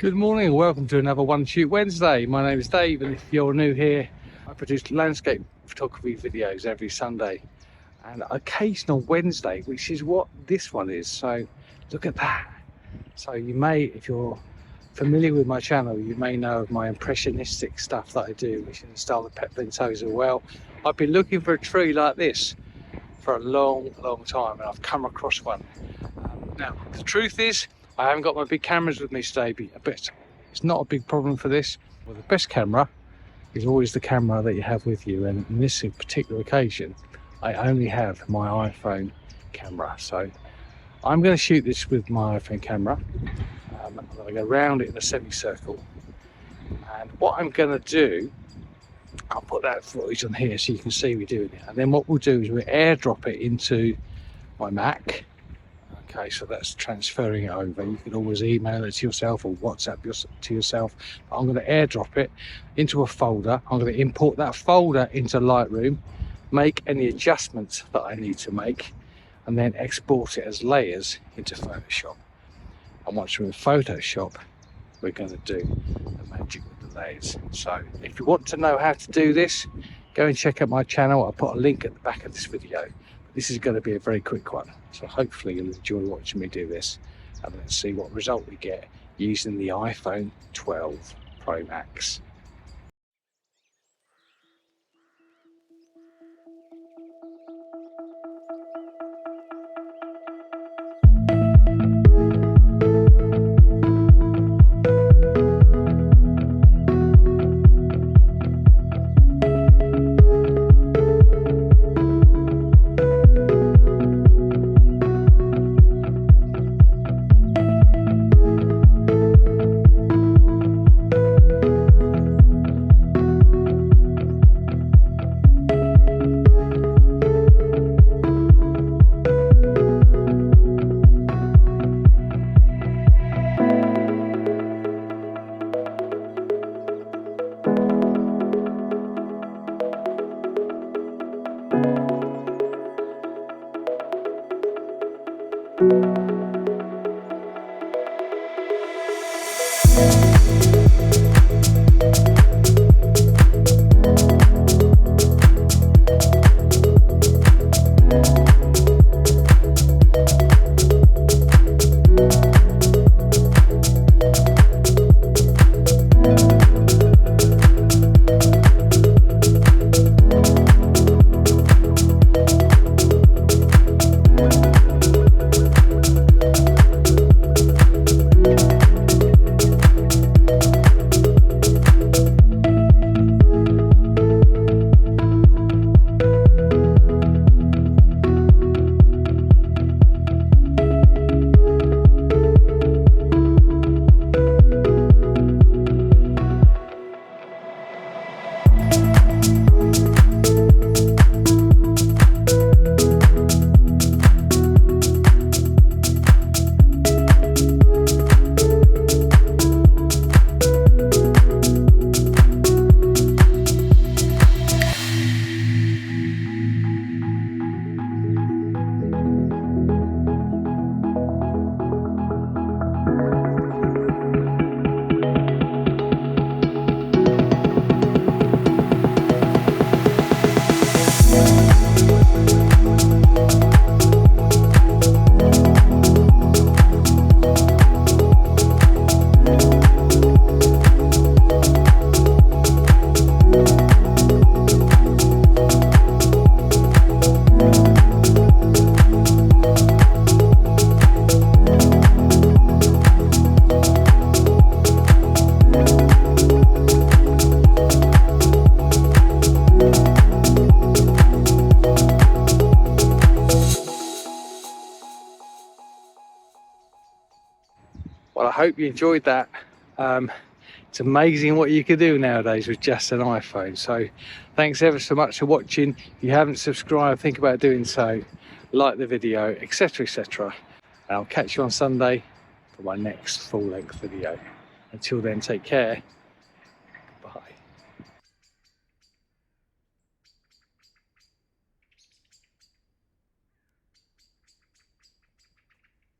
Good morning and welcome to another One Shoot Wednesday. My name is Dave, and if you're new here, I produce landscape photography videos every Sunday and occasional Wednesday, which is what this one is. So look at that. So you may, if you're familiar with my channel, you may know of my impressionistic stuff that I do, which is in the style of Pep Ventosa. Well, I've been looking for a tree like this for a long time, and I've come across one. Now the truth is, I haven't got my big cameras with me today, but it's not a big problem for this. Well, the best camera is always the camera that you have with you, and in this particular occasion I only have my iPhone camera. So I'm going to shoot this with my iPhone camera. I'm going to go around it in a semicircle, and what I'm going to do, I'll put that footage on here so you can see me doing it, and then what we'll do is we'll airdrop it into my Mac. Okay, so that's transferring it over. You can always email it to yourself or WhatsApp to yourself. But I'm going to airdrop it into a folder. I'm going to import that folder into Lightroom, make any adjustments that I need to make, and then export it as layers into Photoshop. And once we're in Photoshop, we're going to do the magic with the layers. So if you want to know how to do this, go and check out my channel. I'll put a link at the back of this video. This is going to be a very quick one, so hopefully you'll enjoy watching me do this, and let's see what result we get using the iPhone 12 Pro Max. Well, I hope you enjoyed that. It's amazing what you can do nowadays with just an iPhone. So thanks ever so much for watching. If you haven't subscribed, think about doing so. Like the video, etc, etc. And I'll catch you on Sunday for my next full-length video. Until then, take care.